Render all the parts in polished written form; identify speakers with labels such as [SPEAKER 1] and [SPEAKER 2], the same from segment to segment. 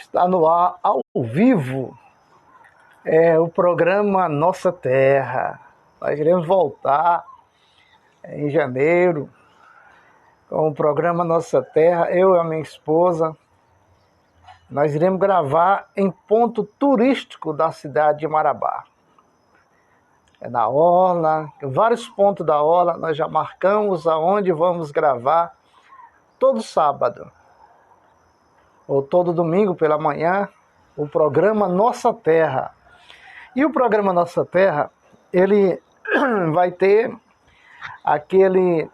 [SPEAKER 1] Está no ar, ao vivo, o programa Nossa Terra. Nós iremos voltar em janeiro com o programa Nossa Terra, eu e a minha esposa. Nós iremos gravar em ponto turístico da cidade de Marabá. Na orla, vários pontos da orla, nós já marcamos aonde vamos gravar todo sábado ou todo domingo pela manhã, o programa Nossa Terra. E o programa Nossa Terra, ele vai ter aqueles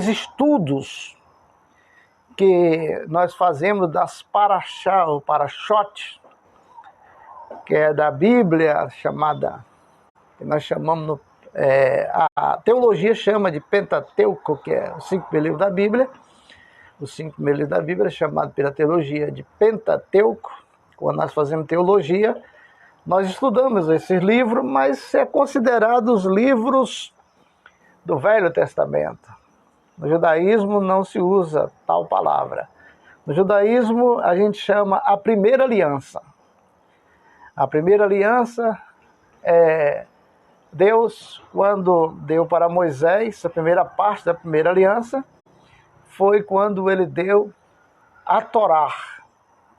[SPEAKER 1] estudos que nós fazemos das paraxá, ou parachotes, que é da Bíblia, chamada, que nós chamamos, a teologia chama de Pentateuco, que é os 5 livros da Bíblia. Os 5 livros da Bíblia é chamado pela teologia de Pentateuco. Quando nós fazemos teologia, nós estudamos esses livros, mas é considerado os livros do Velho Testamento. No judaísmo não se usa tal palavra. No judaísmo a gente chama a primeira aliança. A primeira aliança é Deus, quando deu para Moisés a primeira parte da primeira aliança, foi quando ele deu a Torá,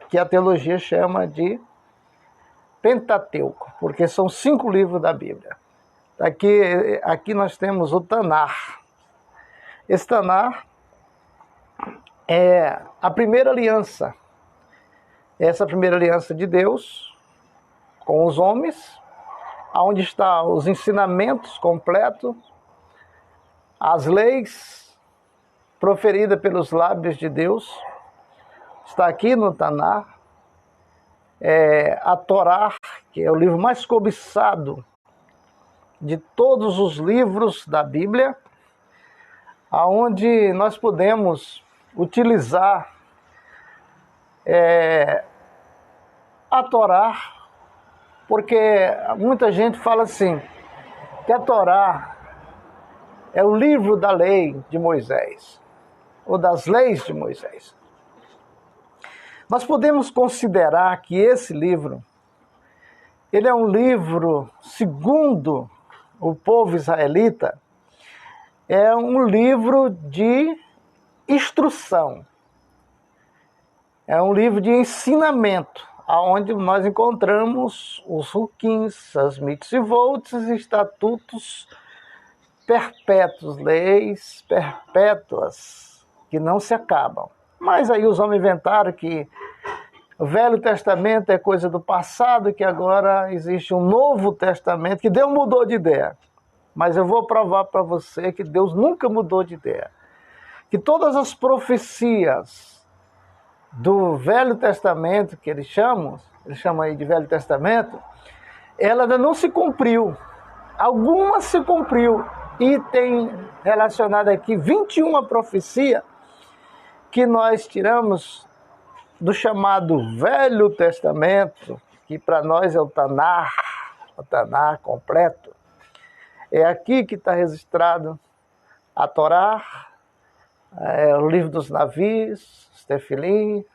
[SPEAKER 1] que a teologia chama de Pentateuco, porque são 5 livros da Bíblia. Aqui nós temos o Tanar. Esse Tanar é a primeira aliança. Essa primeira aliança de Deus com os homens, onde estão os ensinamentos completos, as leis proferida pelos lábios de Deus, está aqui no Tanar. A Torá, que é o livro mais cobiçado de todos os livros da Bíblia, onde nós podemos utilizar a Torá, porque muita gente fala assim, que a Torá é o livro da lei de Moisés, ou das leis de Moisés. Nós podemos considerar que esse livro, ele é um livro, segundo o povo israelita, é um livro de instrução. É um livro de ensinamento, onde nós encontramos os huquins, as mitzvot, estatutos perpétuos, leis perpétuas, que não se acabam. Mas aí os homens inventaram que o Velho Testamento é coisa do passado, que agora existe um Novo Testamento, que Deus mudou de ideia. Mas eu vou provar para você que Deus nunca mudou de ideia. Que todas as profecias do Velho Testamento, que eles chamam aí de Velho Testamento, ela ainda não se cumpriu. Algumas se cumpriu. E tem relacionado aqui 21 profecias que nós tiramos do chamado Velho Testamento, que para nós é o Tanar completo. É aqui que está registrado a Torá, o livro dos navios, os Tefilim,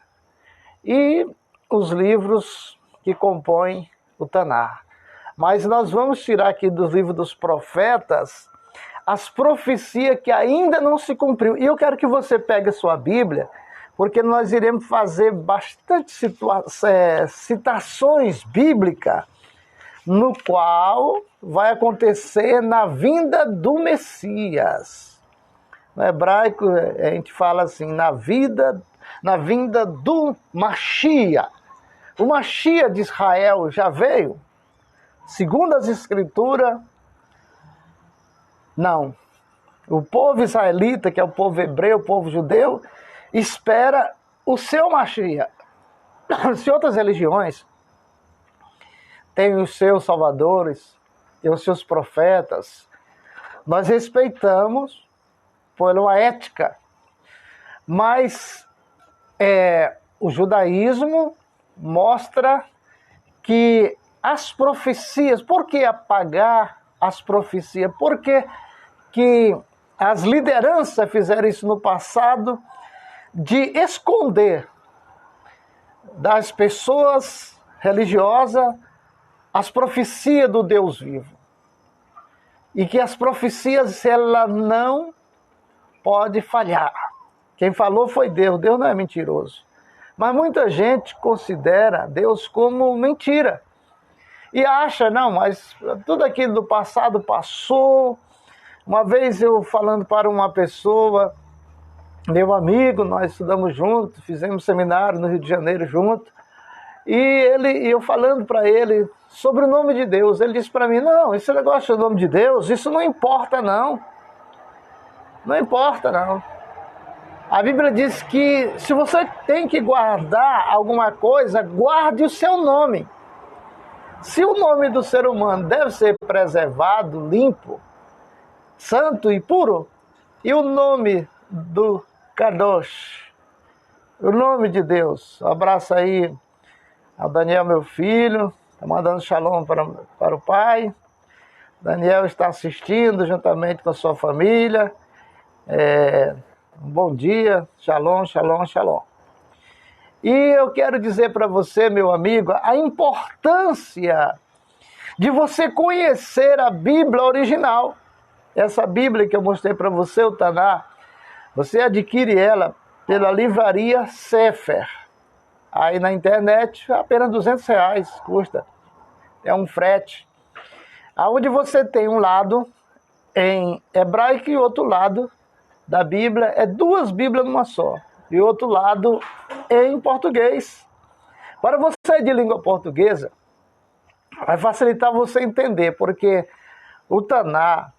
[SPEAKER 1] e os livros que compõem o Tanar. Mas nós vamos tirar aqui dos livros dos profetas as profecias que ainda não se cumpriu. E eu quero que você pegue a sua Bíblia, porque nós iremos fazer bastante citações bíblicas, no qual vai acontecer na vinda do Messias. No hebraico, a gente fala assim, na vinda do Mashiach. O Mashiach de Israel já veio? Segundo as Escrituras, não. O povo israelita, que é o povo hebreu, o povo judeu, espera o seu Mashiach. Se outras religiões têm os seus salvadores, têm os seus profetas, nós respeitamos por uma ética. Mas o judaísmo mostra que as profecias, por que apagar as profecias? Porque que as lideranças fizeram isso no passado, de esconder das pessoas religiosas as profecias do Deus vivo. E que as profecias, ela não pode falhar. Quem falou foi Deus, Deus não é mentiroso. Mas muita gente considera Deus como mentira. E acha, não, mas tudo aquilo do passado passou. Uma vez eu falando para uma pessoa, meu amigo, nós estudamos juntos, fizemos seminário no Rio de Janeiro juntos, e eu falando para ele sobre o nome de Deus, ele disse para mim, não, esse negócio do nome de Deus, isso não importa não. Não importa não. A Bíblia diz que se você tem que guardar alguma coisa, guarde o seu nome. Se o nome do ser humano deve ser preservado, limpo, santo e puro, e o nome do Kadosh, o nome de Deus. Um abraço aí ao Daniel, meu filho, está mandando shalom para o pai. Daniel está assistindo juntamente com a sua família. Um bom dia, shalom, shalom, shalom. E eu quero dizer para você, meu amigo, a importância de você conhecer a Bíblia original. Essa Bíblia que eu mostrei para você, o Taná, você adquire ela pela livraria Sefer. Aí na internet, apenas R$200 custa. É um frete. Onde você tem um lado em hebraico e outro lado da Bíblia, é duas Bíblias numa só. E outro lado em português. Para você de língua portuguesa, vai facilitar você entender, porque o Taná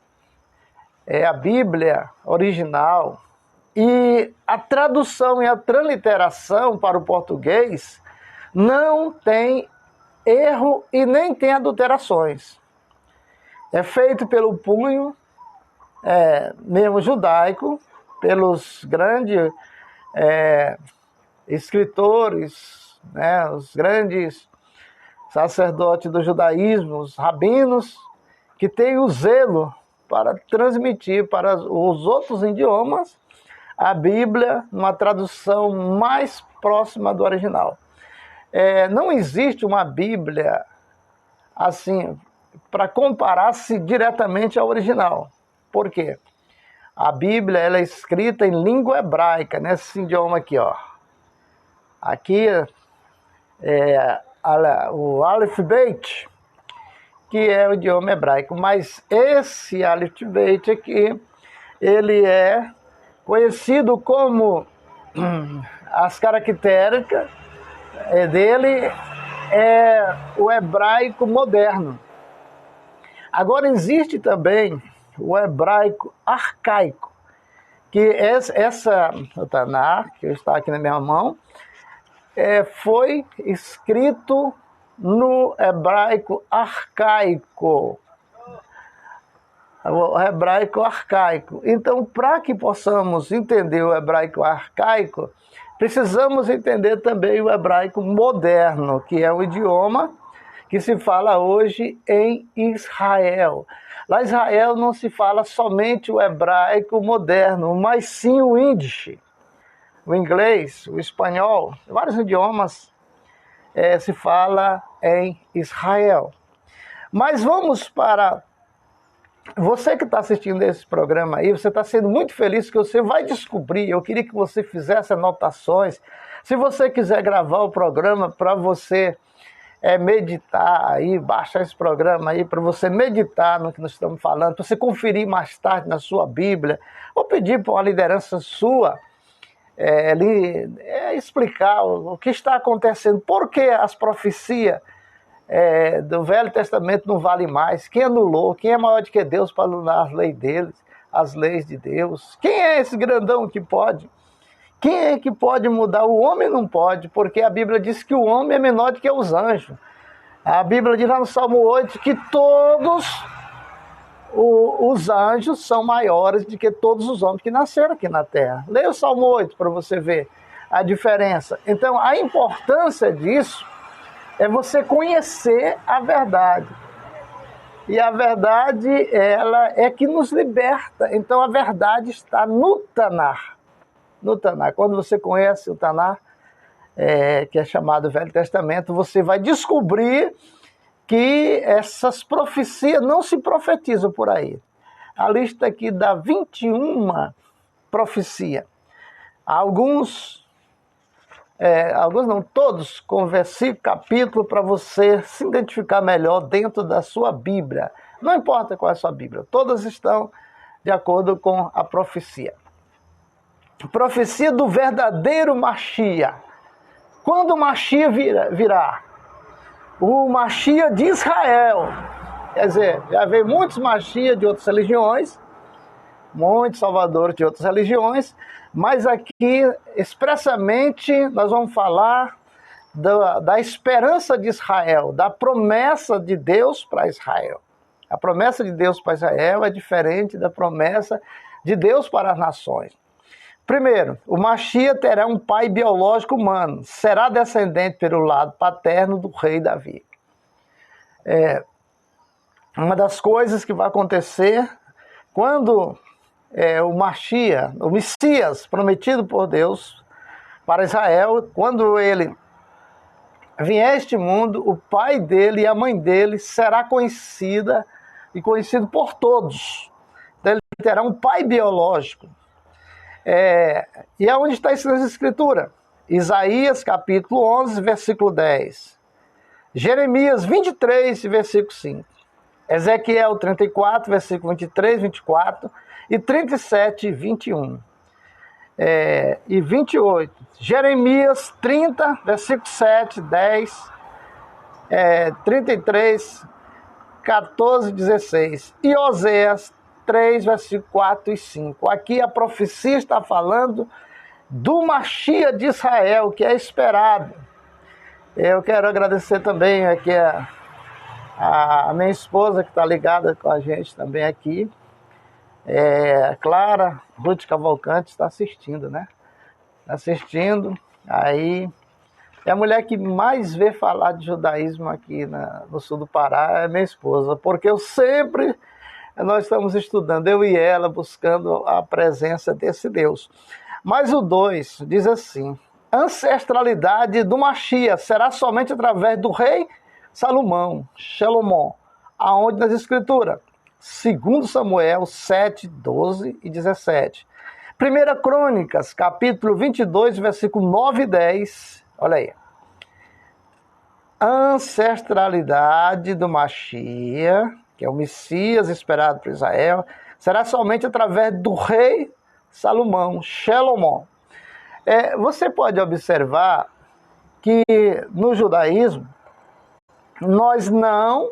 [SPEAKER 1] é a Bíblia original e a tradução e a transliteração para o português não tem erro e nem tem adulterações. É feito pelo punho mesmo judaico, pelos grandes escritores, né, os grandes sacerdotes do judaísmo, os rabinos, que têm o zelo para transmitir para os outros idiomas a Bíblia numa tradução mais próxima do original. Não existe uma Bíblia assim para comparar-se diretamente ao original. Por quê? A Bíblia ela é escrita em língua hebraica, nesse idioma aqui, ó. Aqui o Aleph Beit, que é o idioma hebraico, mas esse Aleph Beit aqui, ele é conhecido como as características dele é o hebraico moderno. Agora existe também o hebraico arcaico, que essa Taná, que está aqui na minha mão, foi escrito no hebraico arcaico. O hebraico arcaico. Então, para que possamos entender o hebraico arcaico, precisamos entender também o hebraico moderno, que é o idioma que se fala hoje em Israel. Lá em Israel não se fala somente o hebraico moderno, mas sim o ídice, o inglês, o espanhol, vários idiomas se fala em Israel. Mas vamos para... Você que está assistindo esse programa aí, você está sendo muito feliz que você vai descobrir. Eu queria que você fizesse anotações. Se você quiser gravar o programa para você meditar aí, baixar esse programa aí para você meditar no que nós estamos falando, para você conferir mais tarde na sua Bíblia, ou pedir para uma liderança sua explicar o que está acontecendo, por que as profecias do Velho Testamento não valem mais, quem anulou, quem é maior do que Deus para anular as leis deles, as leis de Deus, quem é esse grandão que pode? Quem é que pode mudar? O homem não pode, porque a Bíblia diz que o homem é menor do que os anjos. A Bíblia diz lá no Salmo 8 que todos os anjos são maiores do que todos os homens que nasceram aqui na terra. Leia o Salmo 8 para você ver a diferença. Então, a importância disso é você conhecer a verdade. E a verdade, ela é que nos liberta. Então, a verdade está no Taná. No Taná. Quando você conhece o Taná, que é chamado Velho Testamento, você vai descobrir que essas profecias não se profetizam por aí. A lista aqui dá 21 profecias. Alguns não, todos com versículo, capítulo, para você se identificar melhor dentro da sua Bíblia. Não importa qual é a sua Bíblia, todas estão de acordo com a profecia. Profecia do verdadeiro Machia. Quando o Machia virá? O Machia de Israel. Quer dizer, já veio muitos Machia de outras religiões, muitos salvadores de outras religiões, mas aqui, expressamente, nós vamos falar da esperança de Israel, da promessa de Deus para Israel. A promessa de Deus para Israel é diferente da promessa de Deus para as nações. Primeiro, o Machia terá um pai biológico humano, será descendente pelo lado paterno do rei Davi. Uma das coisas que vai acontecer quando o Machia, o Messias prometido por Deus para Israel, quando ele vier a este mundo, o pai dele e a mãe dele será conhecido por todos. Então ele terá um pai biológico. E é onde está escrito na Escritura? Isaías capítulo 11, versículo 10. Jeremias 23, versículo 5. Ezequiel 34, versículo 23, 24 e 37, 21. E 28. Jeremias 30, versículo 7, 10, 33, 14, 16. E Oséias 3, versículo 4 e 5. Aqui a profecia está falando do Machia de Israel, que é esperado. Eu quero agradecer também aqui a minha esposa, que está ligada com a gente também aqui. Clara Ruth Cavalcante está assistindo, né? Está assistindo. Aí, é a mulher que mais vê falar de judaísmo aqui no sul do Pará, é minha esposa. Porque nós estamos estudando, eu e ela, buscando a presença desse Deus. Mas o 2 diz assim: ancestralidade do Machia será somente através do rei Salomão, aonde nas Escrituras? 2 Samuel 7, 12 e 17. 1 Crônicas, capítulo 22, versículo 9 e 10. Olha aí. Ancestralidade do Machia, que é o Messias esperado por Israel, será somente através do rei Salomão, Você pode observar que no judaísmo nós não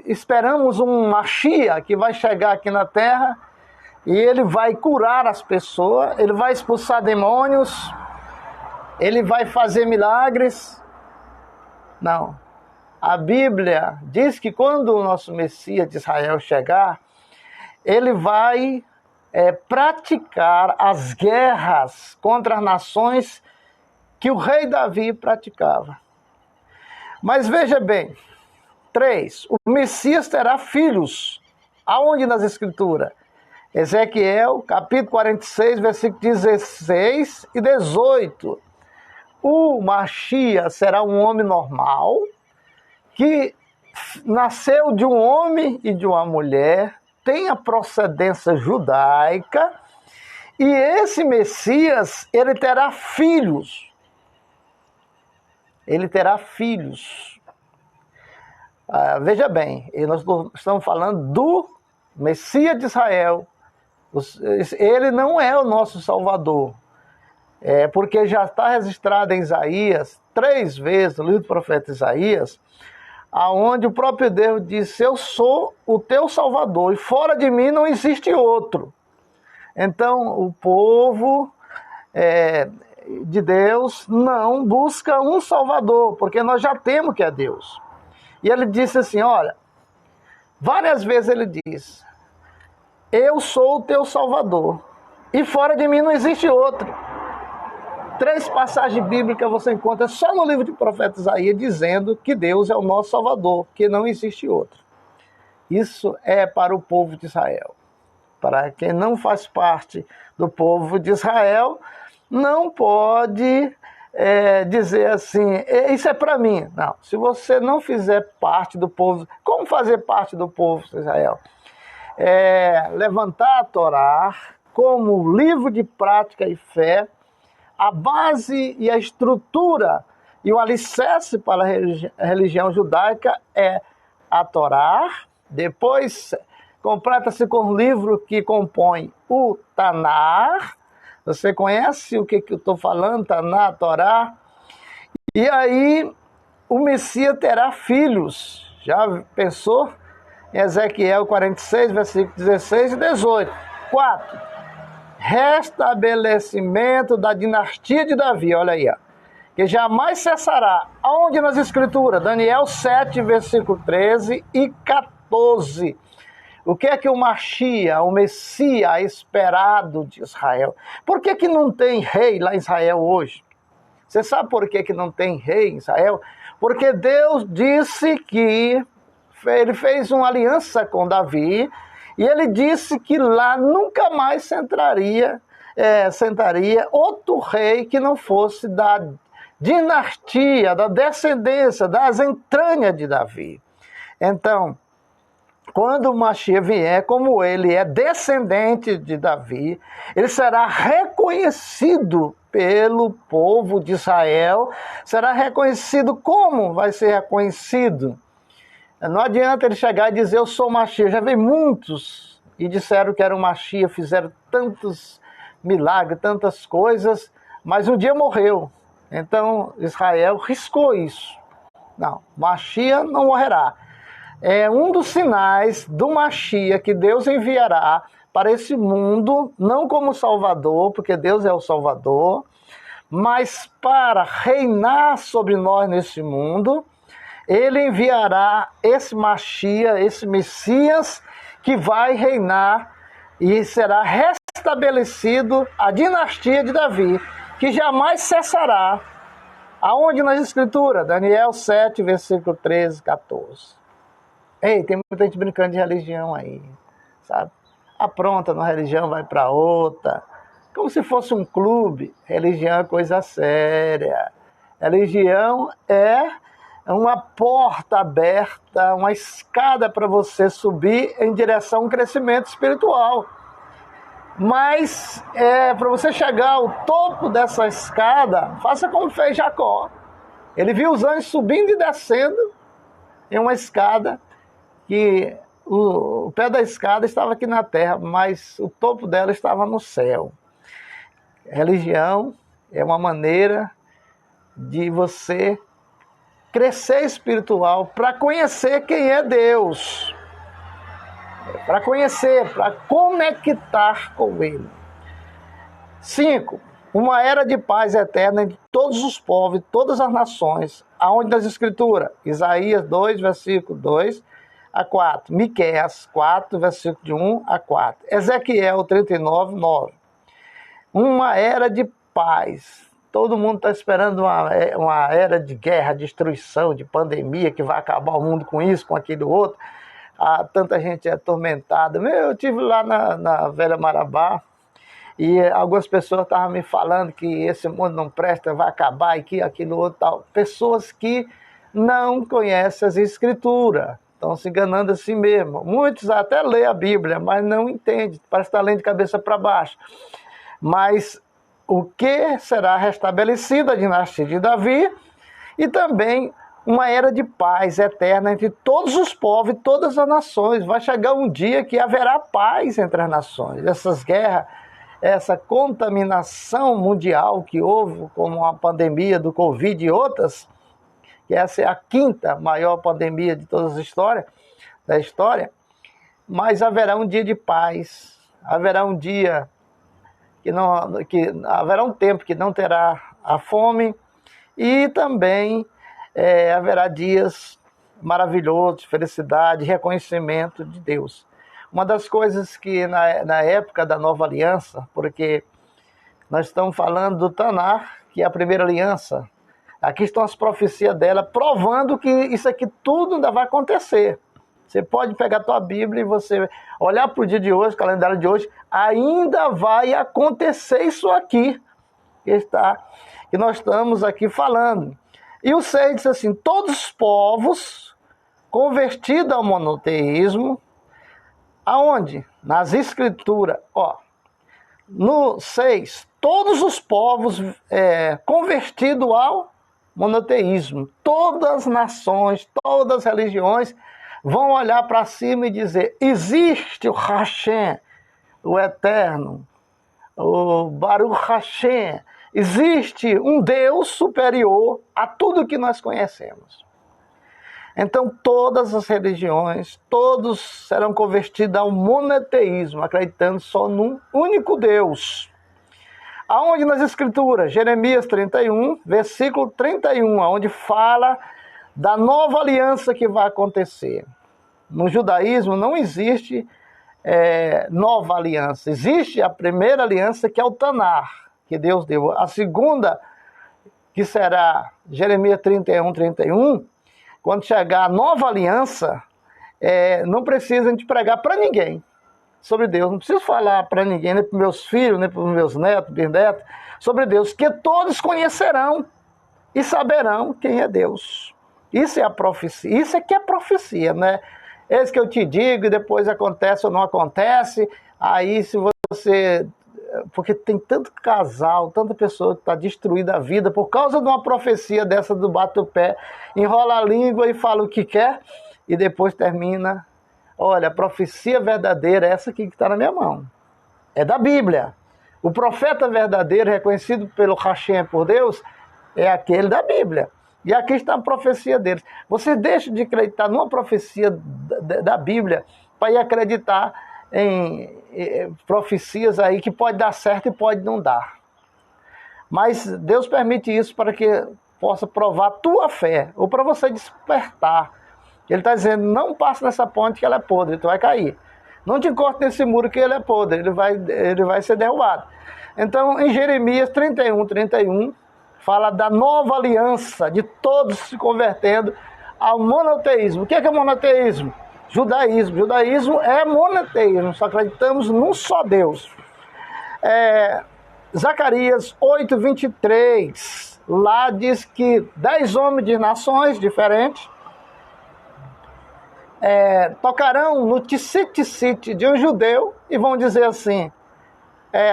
[SPEAKER 1] esperamos um Machia que vai chegar aqui na terra e ele vai curar as pessoas, ele vai expulsar demônios, ele vai fazer milagres. Não. A Bíblia diz que quando o nosso Messias de Israel chegar, ele vai praticar as guerras contra as nações que o rei Davi praticava. Mas veja bem, 3. O Messias terá filhos. Aonde nas Escrituras? Ezequiel, capítulo 46, versículo 16 e 18. O Machia será um homem normal, que nasceu de um homem e de uma mulher, tem a procedência judaica, e esse Messias, ele terá filhos. Ele terá filhos. Veja bem, nós estamos falando do Messias de Israel. Ele não é o nosso Salvador. Porque já está registrado em Isaías, 3 vezes, no livro do profeta Isaías, aonde o próprio Deus disse: eu sou o teu Salvador, e fora de mim não existe outro. Então, o povo de Deus não busca um Salvador, porque nós já temos que é Deus. E ele disse assim, olha, várias vezes ele diz: eu sou o teu Salvador, e fora de mim não existe outro. 3 passagens bíblicas você encontra só no livro do profeta Isaías dizendo que Deus é o nosso Salvador, que não existe outro. Isso é para o povo de Israel. para quem não faz parte do povo de Israel, não pode dizer assim, isso é para mim. Não, se você não fizer parte do povo, como fazer parte do povo de Israel? Levantar a Torá como livro de prática e fé, a base e a estrutura e o alicerce para a religião judaica é a Torá, depois completa-se com o livro que compõe o Tanar. Você conhece o que eu estou falando, Tanar, Torá? E aí o Messias terá filhos. Já pensou? Em Ezequiel 46, versículo 16 e 18. 4. Restabelecimento da dinastia de Davi, olha aí, ó, que jamais cessará. Aonde nas Escrituras? Daniel 7, versículo 13 e 14. O que é que o Mashiach, o Messias esperado de Israel? Por que não tem rei lá em Israel hoje? Você sabe por que não tem rei em Israel? Porque Deus disse que ele fez uma aliança com Davi e ele disse que lá nunca mais sentaria outro rei que não fosse da dinastia, da descendência, das entranhas de Davi. Então, quando o Mashiach vier, como ele é descendente de Davi, ele será reconhecido pelo povo de Israel. Será reconhecido como vai ser reconhecido? Não adianta ele chegar e dizer, eu sou o Mashiach. Já veio muitos e disseram que era o Mashiach, fizeram tantos milagres, tantas coisas, mas um dia morreu. Então Israel riscou isso. Não, Mashiach não morrerá. É um dos sinais do Mashiach que Deus enviará para esse mundo, não como Salvador, porque Deus é o Salvador, mas para reinar sobre nós nesse mundo. Ele enviará esse Mashiach, esse Messias, que vai reinar e será restabelecido a dinastia de Davi, que jamais cessará. Aonde nas Escrituras? Daniel 7, versículo 13, 14. Ei, tem muita gente brincando de religião aí, sabe? Apronta numa religião, vai para outra. Como se fosse um clube. Religião é coisa séria. Religião é uma porta aberta, uma escada para você subir em direção a um crescimento espiritual. Mas para você chegar ao topo dessa escada, faça como fez Jacó. Ele viu os anjos subindo e descendo em uma escada, que o pé da escada estava aqui na terra, mas o topo dela estava no céu. Religião é uma maneira de você crescer espiritual para conhecer quem é Deus. Para conhecer, para conectar com Ele. 5. Uma era de paz eterna entre todos os povos e todas as nações. Aonde nas Escrituras? Isaías 2, versículo 2 a 4. Miqueias 4, versículo de 1 a 4. Ezequiel 39, 9. Uma era de paz. Todo mundo está esperando uma era de guerra, destruição, de pandemia, que vai acabar o mundo com isso, com aquilo outro. Tanta gente é atormentada. Eu estive lá na Velha Marabá e algumas pessoas estavam me falando que esse mundo não presta, vai acabar, e que aquilo outro tal. Pessoas que não conhecem as Escrituras, estão se enganando a si mesmo. Muitos até lêem a Bíblia, mas não entendem, parece estar lendo de cabeça para baixo. Mas o que será restabelecido a dinastia de Davi e também uma era de paz eterna entre todos os povos e todas as nações. Vai chegar um dia que haverá paz entre as nações. Essas guerras, essa contaminação mundial que houve, como a pandemia do Covid e outras, que essa é a 5ª maior pandemia de todas da história, mas haverá um dia de paz, haverá um dia haverá um tempo que não terá a fome e também haverá dias maravilhosos, felicidade, reconhecimento de Deus. Uma das coisas que na época da Nova Aliança, porque nós estamos falando do Tanar, que é a primeira aliança, aqui estão as profecias dela, provando que isso aqui tudo ainda vai acontecer. Você pode pegar a tua Bíblia e você olhar para o dia de hoje, o calendário de hoje, ainda vai acontecer isso aqui que nós estamos aqui falando. E o 6 diz assim, todos os povos convertidos ao monoteísmo, aonde? Nas Escrituras. No 6, todos os povos convertidos ao monoteísmo, todas as nações, todas as religiões vão olhar para cima e dizer, existe o Hashem, o Eterno, o Baruch Hashem, existe um Deus superior a tudo que nós conhecemos. Então todas as religiões, todos serão convertidos ao monoteísmo, acreditando só num único Deus. Aonde nas Escrituras? Jeremias 31, versículo 31, onde fala da nova aliança que vai acontecer. No judaísmo não existe nova aliança. Existe a primeira aliança, que é o Tanar, que Deus deu. A segunda, que será Jeremias 31, 31, quando chegar a nova aliança, não precisa a gente pregar para ninguém sobre Deus. Não preciso falar para ninguém, nem para meus filhos, nem para os meus netos, bisnetos, sobre Deus, que todos conhecerão e saberão quem é Deus. Isso é a profecia. Isso é que é profecia, né? Esse que eu te digo e depois acontece ou não acontece. Aí se você... Porque tem tanto casal, tanta pessoa que está destruída a vida por causa de uma profecia dessa do bate-o-pé, enrola a língua e fala o que quer e depois termina. Olha, a profecia verdadeira é essa aqui que está na minha mão. É da Bíblia. O profeta verdadeiro, reconhecido pelo Hashem, por Deus, é aquele da Bíblia. E aqui está a profecia deles. Você deixa de acreditar numa profecia da Bíblia para ir acreditar em profecias aí que pode dar certo e pode não dar. Mas Deus permite isso para que possa provar a tua fé, ou para você despertar. Ele está dizendo, não passe nessa ponte que ela é podre, tu vai cair. Não te encoste nesse muro que ele é podre, ele vai ser derrubado. Então, em Jeremias 31, 31, fala da nova aliança, de todos se convertendo ao monoteísmo. O que é monoteísmo? Judaísmo. Judaísmo é monoteísmo, só acreditamos num só Deus. Zacarias 8, 23, lá diz que 10 homens de nações diferentes tocarão no tissite de um judeu e vão dizer assim,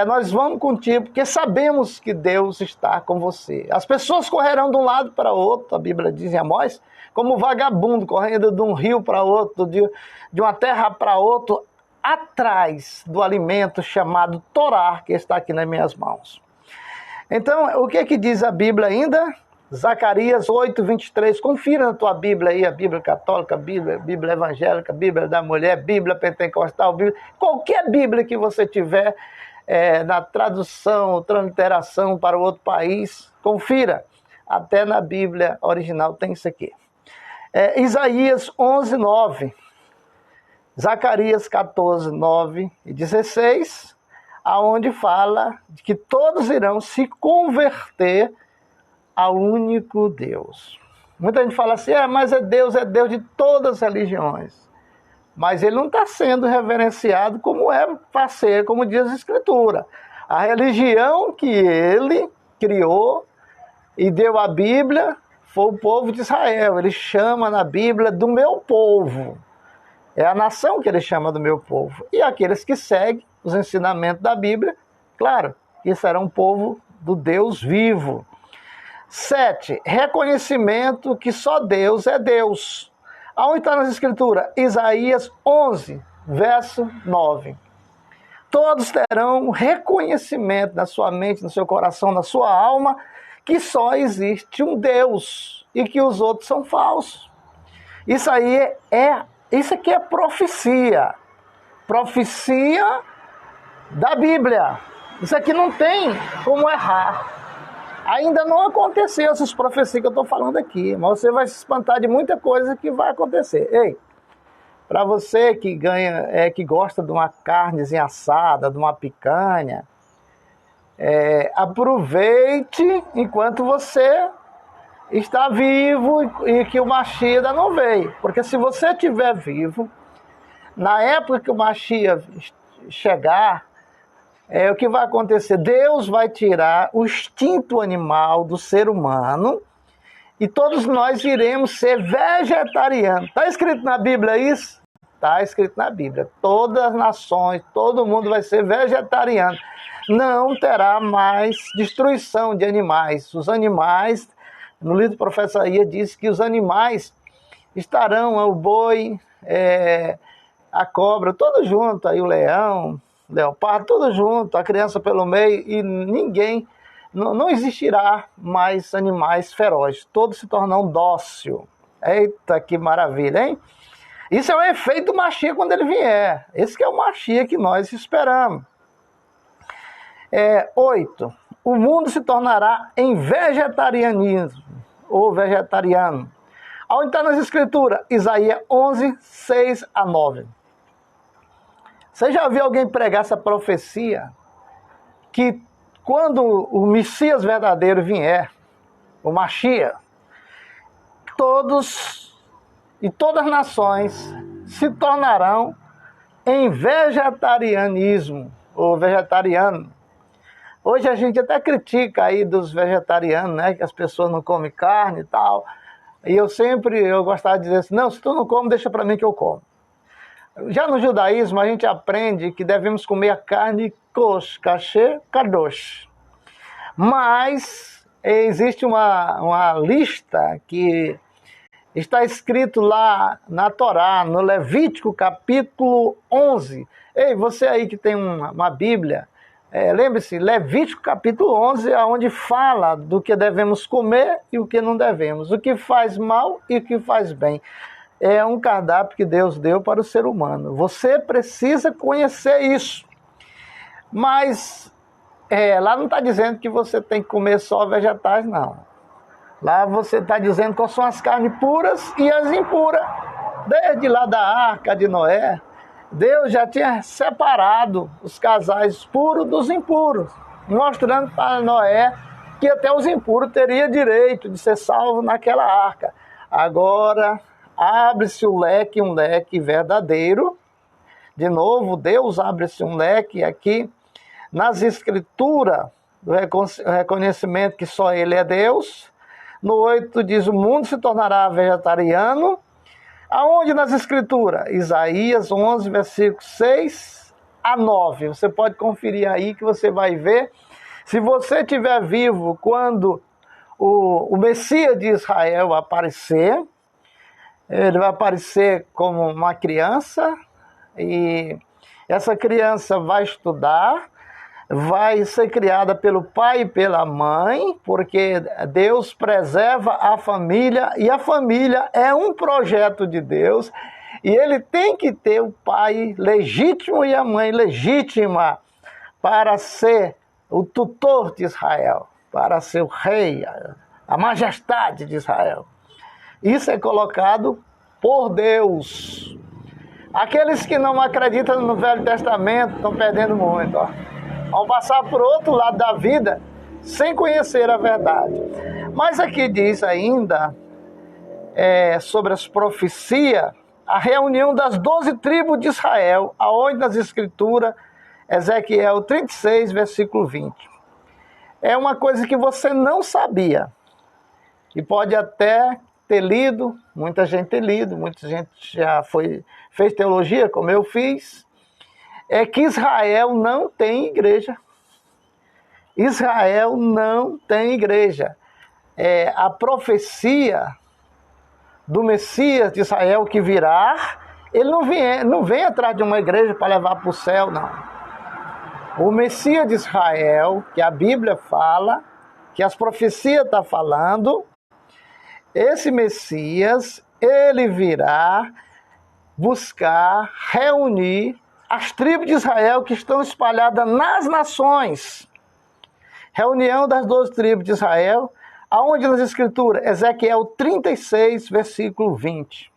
[SPEAKER 1] nós vamos contigo porque sabemos que Deus está com você. As pessoas correrão de um lado para o outro, a Bíblia diz em Amós, como vagabundo correndo de um rio para outro, de uma terra para outra, atrás do alimento chamado Torá, que está aqui nas minhas mãos. Então, o que é que diz a Bíblia ainda? Zacarias 8, 23, confira na tua Bíblia aí, a Bíblia católica, a Bíblia evangélica, a Bíblia da mulher, Bíblia pentecostal, qualquer Bíblia que você tiver na tradução, transliteração para outro país, confira, até na Bíblia original tem isso aqui. Isaías 11, 9, Zacarias 14, 9 e 16, aonde fala de que todos irão se converter ao único Deus. Muita gente fala assim, mas é Deus de todas as religiões. Mas ele não está sendo reverenciado como é para ser, como diz a Escritura. A religião que ele criou e deu a Bíblia foi o povo de Israel. Ele chama na Bíblia do meu povo. É a nação que ele chama do meu povo. E aqueles que seguem os ensinamentos da Bíblia, claro, que serão um povo do Deus vivo. 7. Reconhecimento que só Deus é Deus. Aonde está nas Escrituras? Isaías 11, verso 9. Todos terão reconhecimento na sua mente, no seu coração, na sua alma, que só existe um Deus e que os outros são falsos. Isso aqui é profecia. Profecia da Bíblia. Isso aqui não tem como errar. Ainda não aconteceu essas profecias que eu estou falando aqui, mas você vai se espantar de muita coisa que vai acontecer. Ei, para você que que gosta de uma carnezinha assada, de uma picanha, aproveite enquanto você está vivo e que o Mashiach ainda não veio. Porque se você estiver vivo, na época que o Mashiach chegar, o que vai acontecer? Deus vai tirar o instinto animal do ser humano e todos nós iremos ser vegetarianos. Está escrito na Bíblia isso? Está escrito na Bíblia. Todas as nações, todo mundo vai ser vegetariano. Não terá mais destruição de animais. Os animais, no livro do profeta Isaías, diz que os animais estarão, o boi, a cobra, todos juntos, aí o leão, o leopardo, todos juntos, a criança pelo meio, e ninguém, não existirá mais animais ferozes, todos se tornarão dóceis. Eita, que maravilha, hein? Isso é o efeito do Mashiach quando ele vier. Esse que é o Mashiach que nós esperamos. 8. O mundo se tornará em vegetarianismo, ou vegetariano. Onde está nas escrituras? Isaías 11, 6 a 9. Você já viu alguém pregar essa profecia? Que quando o Messias verdadeiro vier, o Mashiach, todos e todas as nações se tornarão em vegetarianismo, ou vegetariano. Hoje a gente até critica aí dos vegetarianos, né? Que as pessoas não comem carne e tal. E eu gostava de dizer assim, não, se tu não come, deixa para mim que eu como. Já no judaísmo, a gente aprende que devemos comer a carne kosher, kasher, kadosh. Mas existe uma lista que está escrito lá na Torá, no Levítico capítulo 11. Ei, você aí que tem uma Bíblia, lembre-se, Levítico capítulo 11 é onde fala do que devemos comer e o que não devemos, o que faz mal e o que faz bem. É um cardápio que Deus deu para o ser humano. Você precisa conhecer isso. Mas lá não está dizendo que você tem que comer só vegetais, não. Lá você está dizendo quais são as carnes puras e as impuras. Desde lá da Arca de Noé, Deus já tinha separado os casais puros dos impuros, mostrando para Noé que até os impuros teriam direito de ser salvos naquela arca. Agora abre-se um leque verdadeiro. De novo, Deus abre-se um leque aqui nas escrituras, do reconhecimento que só Ele é Deus. No 8 diz, o mundo se tornará vegetariano. Aonde nas escrituras? Isaías 11, versículos 6 a 9. Você pode conferir aí que você vai ver. Se você estiver vivo quando o Messias de Israel aparecer, ele vai aparecer como uma criança, e essa criança vai estudar, vai ser criada pelo pai e pela mãe, porque Deus preserva a família, e a família é um projeto de Deus, e ele tem que ter o pai legítimo e a mãe legítima para ser o tutor de Israel, para ser o rei, a majestade de Israel. Isso é colocado por Deus. Aqueles que não acreditam no Velho Testamento estão perdendo muito, ó. Vão passar por outro lado da vida sem conhecer a verdade. Mas aqui diz ainda sobre as profecias, a reunião das 12 tribos de Israel, aonde nas escrituras, Ezequiel 36, versículo 20. É uma coisa que você não sabia, e pode até ter lido, muita gente tem lido, muita gente já fez teologia, como eu fiz, é que Israel não tem igreja. Israel não tem igreja. A profecia do Messias de Israel que virá, ele não vem atrás de uma igreja para levar para o céu, não. O Messias de Israel, que a Bíblia fala, que as profecias estão falando, esse Messias, ele virá buscar, reunir as tribos de Israel que estão espalhadas nas nações. Reunião das 12 tribos de Israel, aonde nas escrituras? Ezequiel 36, versículo 20.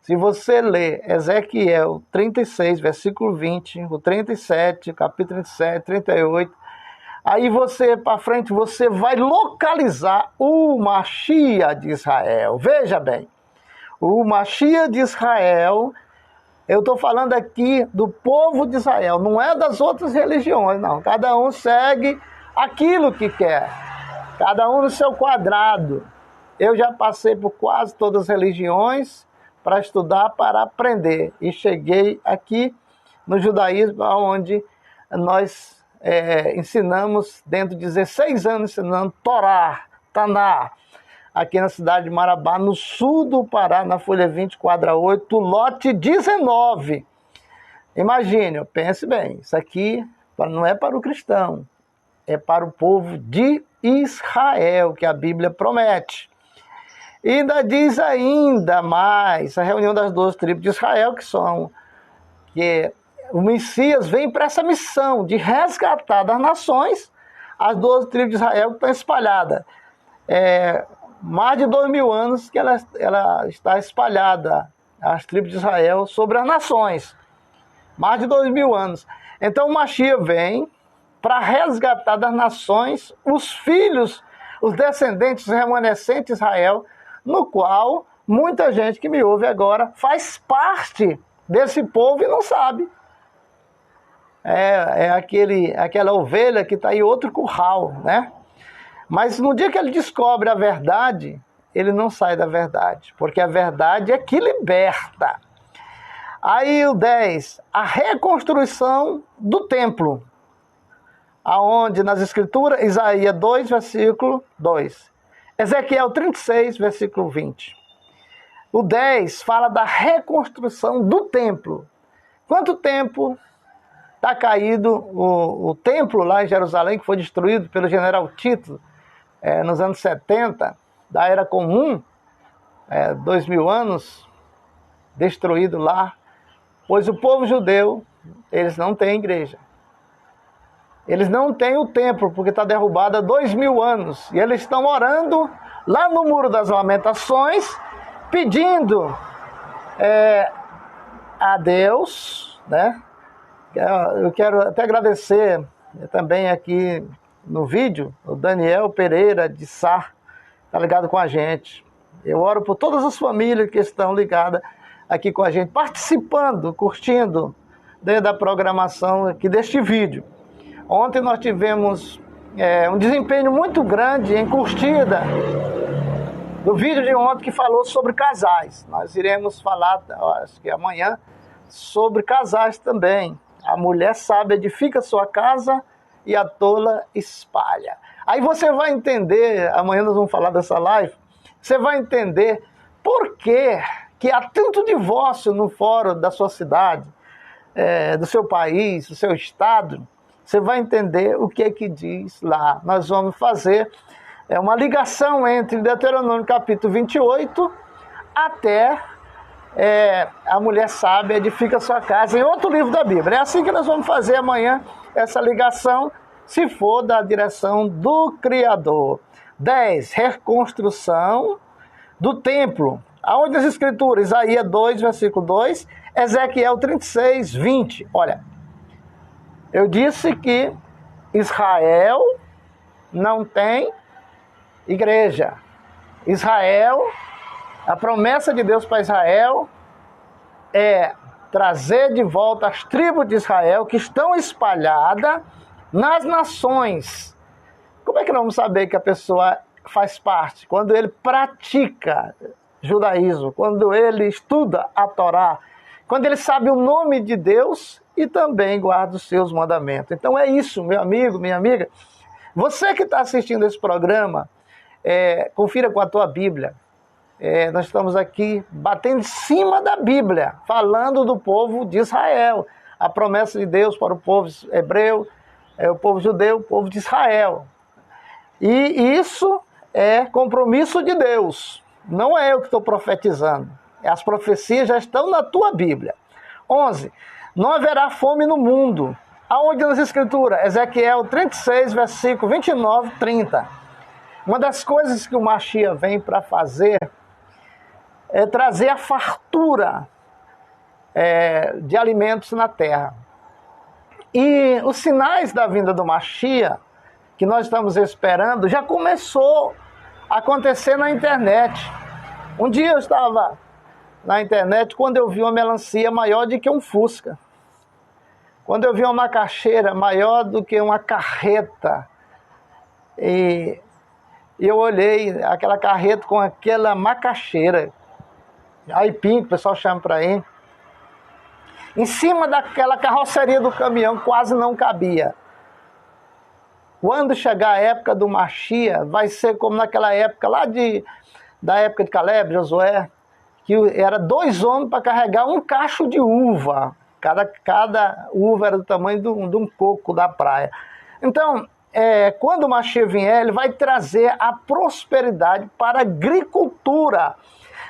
[SPEAKER 1] Se você ler Ezequiel 36, versículo 20, o 37, capítulo 37, 38, Aí você, para frente, você vai localizar o Mashiach de Israel. Veja bem, o Mashiach de Israel, eu estou falando aqui do povo de Israel, não é das outras religiões, não. Cada um segue aquilo que quer, cada um no seu quadrado. Eu já passei por quase todas as religiões para estudar, para aprender. E cheguei aqui no judaísmo, onde nós ensinamos, dentro de 16 anos, ensinando Torá, Taná, aqui na cidade de Marabá, no sul do Pará, na folha 20, quadra 8, lote 19. Imagine, pense bem, isso aqui não é para o cristão, é para o povo de Israel, que a Bíblia promete. E ainda diz ainda mais, a reunião das 12 tribos de Israel, que o Messias vem para essa missão de resgatar das nações as 12 tribos de Israel que estão espalhadas. Mais de 2000 anos que ela está espalhada, as tribos de Israel, sobre as nações. Mais de 2000 anos. Então o Mashiach vem para resgatar das nações os filhos, os descendentes, os remanescentes de Israel, no qual muita gente que me ouve agora faz parte desse povo e não sabe. Aquela ovelha que está em outro curral, né? Mas no dia que ele descobre a verdade, ele não sai da verdade, porque a verdade é que liberta. Aí o 10, a reconstrução do templo, aonde nas escrituras, Isaías 2, versículo 2, Ezequiel 36, versículo 20. O 10 fala da reconstrução do templo. Quanto tempo está caído o templo lá em Jerusalém, que foi destruído pelo general Tito, nos anos 70, da Era Comum, 2000 anos, destruído lá, pois o povo judeu, eles não têm igreja. Eles não têm o templo, porque está derrubado há 2000 anos. E eles estão orando lá no Muro das Lamentações, pedindo a Deus, né? Eu quero até agradecer também aqui no vídeo, o Daniel Pereira de Sá, está ligado com a gente. Eu oro por todas as famílias que estão ligadas aqui com a gente, participando, curtindo dentro da programação aqui deste vídeo. Ontem nós tivemos um desempenho muito grande em curtida do vídeo de ontem que falou sobre casais. Nós iremos falar, acho que amanhã, sobre casais também. A mulher sábia edifica sua casa e a tola espalha. Aí você vai entender, amanhã nós vamos falar dessa live, você vai entender por que há tanto divórcio no fórum da sua cidade, do seu país, do seu estado. Você vai entender o que é que diz lá. Nós vamos fazer uma ligação entre Deuteronômio capítulo 28 até a mulher sábia edifica sua casa, em outro livro da Bíblia. É assim que nós vamos fazer amanhã essa ligação, se for da direção do Criador. 10. Reconstrução do templo. Aonde as escrituras? Isaías 2, versículo 2, Ezequiel 36, 20. Olha, eu disse que Israel não tem igreja. Israel, a promessa de Deus para Israel é trazer de volta as tribos de Israel que estão espalhadas nas nações. Como é que nós vamos saber que a pessoa faz parte? Quando ele pratica judaísmo, quando ele estuda a Torá, quando ele sabe o nome de Deus e também guarda os seus mandamentos. Então é isso, meu amigo, minha amiga. Você que está assistindo esse programa, confira com a tua Bíblia. Nós estamos aqui batendo em cima da Bíblia, falando do povo de Israel. A promessa de Deus para o povo hebreu, o povo judeu, o povo de Israel. E isso é compromisso de Deus. Não é eu que estou profetizando. As profecias já estão na tua Bíblia. 11. Não haverá fome no mundo. Aonde nas Escrituras? Ezequiel 36, versículo 29, 30. Uma das coisas que o Mashiach vem para fazer é trazer a fartura de alimentos na terra. E os sinais da vinda do Mashiach que nós estamos esperando já começou a acontecer na internet. Um dia eu estava na internet quando eu vi uma melancia maior do que um Fusca. Quando eu vi uma macaxeira maior do que uma carreta. E eu olhei aquela carreta com aquela macaxeira, aipim, que o pessoal chama para aí. Em cima daquela carroceria do caminhão quase não cabia. Quando chegar a época do Machia, vai ser como naquela época lá da época de Caleb, Josué, que era 2 homens para carregar um cacho de uva. Cada uva era do tamanho de um coco da praia. Então, quando o Machia vier, ele vai trazer a prosperidade para a agricultura.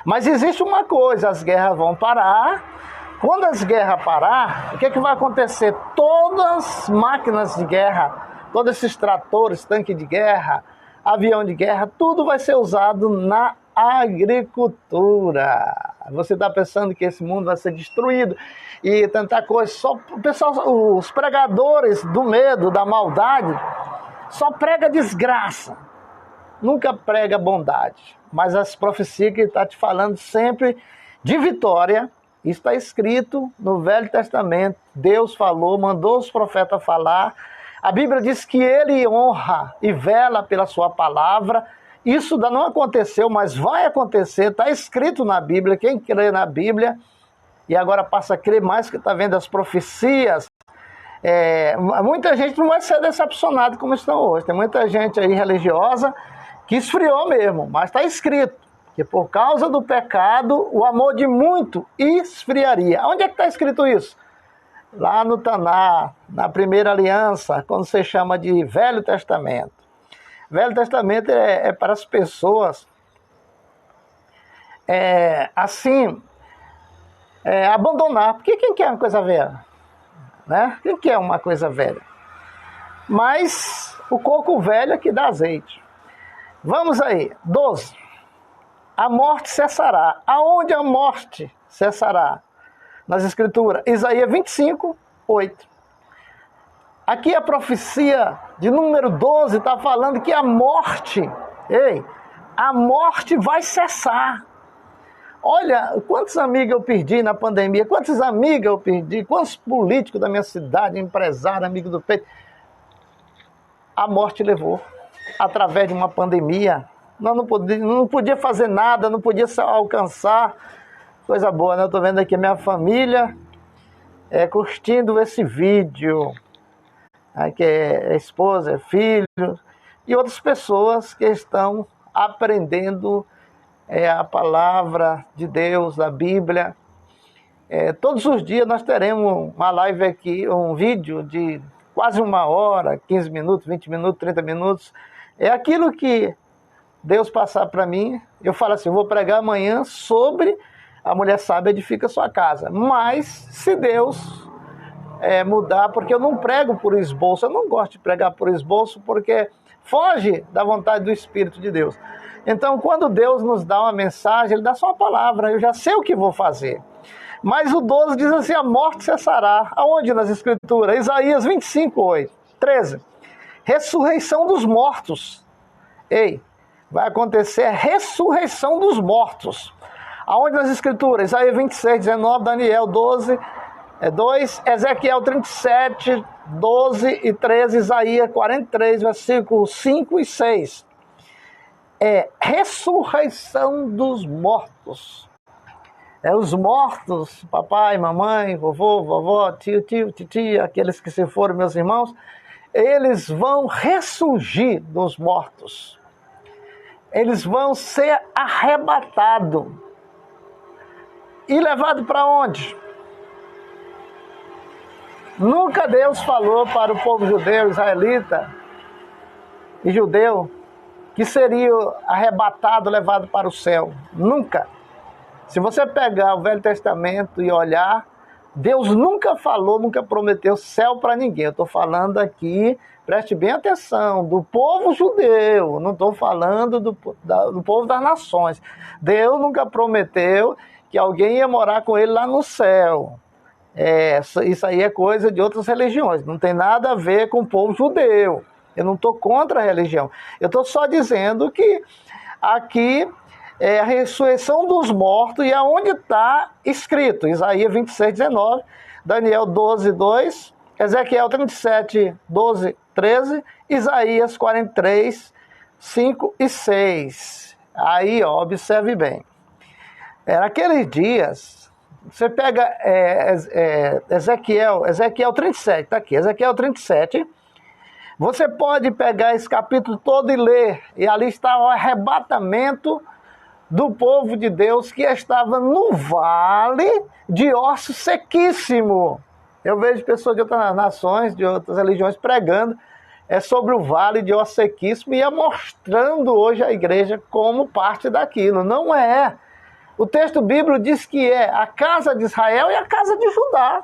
[SPEAKER 1] Mas existe uma coisa, as guerras vão parar. Quando as guerras parar, o que vai acontecer? Todas as máquinas de guerra, todos esses tratores, tanque de guerra, avião de guerra, tudo vai ser usado na agricultura. Você está pensando que esse mundo vai ser destruído e tanta coisa. Só o pessoal, os pregadores do medo, da maldade, só prega desgraça, nunca prega bondade. Mas as profecias que está te falando sempre de vitória, isso está escrito no Velho Testamento. Deus falou, mandou os profetas falar. A Bíblia diz que ele honra e vela pela sua palavra. Isso ainda não aconteceu, mas vai acontecer. Está escrito na Bíblia. Quem crê na Bíblia e agora passa a crer mais, que está vendo as profecias, muita gente não vai ser decepcionada como estão hoje. Tem muita gente aí religiosa que esfriou mesmo, mas está escrito que por causa do pecado, o amor de muito esfriaria. Onde é que está escrito isso? Lá no Taná, na primeira aliança, quando se chama de Velho Testamento. Velho Testamento é para as pessoas, abandonar. Porque quem quer uma coisa velha? Né? Quem quer uma coisa velha? Mas o coco velho é que dá azeite. Vamos aí, 12. A morte cessará. Aonde a morte cessará? Nas Escrituras. Isaías 25, 8. Aqui a profecia de número 12 está falando que a morte vai cessar. Olha, quantos amigos eu perdi na pandemia, quantas amigas eu perdi, quantos políticos da minha cidade, empresários, amigos do peito, a morte levou através de uma pandemia. Nós não podia fazer nada, não podia alcançar. Coisa boa, né? Eu estou vendo aqui a minha família curtindo esse vídeo. Aqui é esposa, é filho e outras pessoas que estão aprendendo a palavra de Deus, da Bíblia. Todos os dias nós teremos uma live aqui, um vídeo de quase 1 hora, 15 minutos, 20 minutos, 30 minutos. É aquilo que Deus passar para mim. Eu falo assim, eu vou pregar amanhã sobre a mulher sábia edifica sua casa. Mas se Deus mudar, porque eu não prego por esboço, eu não gosto de pregar por esboço, porque foge da vontade do Espírito de Deus. Então, quando Deus nos dá uma mensagem, Ele dá só uma palavra, eu já sei o que vou fazer. Mas o 12 diz assim, a morte cessará. Aonde nas Escrituras? Isaías 25, 8, 13. Ressurreição dos mortos. Vai acontecer a ressurreição dos mortos. Aonde nas Escrituras? Isaías 26, 19, Daniel 12, 2, Ezequiel 37, 12 e 13, Isaías 43, versículos 5 e 6. Ressurreição dos mortos. Os mortos, papai, mamãe, vovô, vovó, tio, titia, aqueles que se foram, meus irmãos, eles vão ressurgir dos mortos. Eles vão ser arrebatados. E levados para onde? Nunca Deus falou para o povo judeu, israelita e judeu que seria arrebatado, levado para o céu. Nunca. Se você pegar o Velho Testamento e olhar, Deus nunca falou, nunca prometeu céu para ninguém. Eu estou falando aqui, preste bem atenção, do povo judeu, não estou falando do povo das nações. Deus nunca prometeu que alguém ia morar com ele lá no céu. Isso aí é coisa de outras religiões, não tem nada a ver com o povo judeu. Eu não estou contra a religião. Eu estou só dizendo que aqui é a ressurreição dos mortos e aonde está escrito. Isaías 26, 19, Daniel 12, 2, Ezequiel 37, 12, 13, Isaías 43, 5 e 6. Aí, ó, observe bem. Naqueles dias, você pega Ezequiel 37, está aqui, Ezequiel 37, você pode pegar esse capítulo todo e ler, e ali está o arrebatamento do povo de Deus que estava no vale de osso sequíssimo. Eu vejo pessoas de outras nações, de outras religiões pregando sobre o vale de osso sequíssimo e mostrando hoje a igreja como parte daquilo. Não é. O texto bíblico diz que é a casa de Israel e a casa de Judá.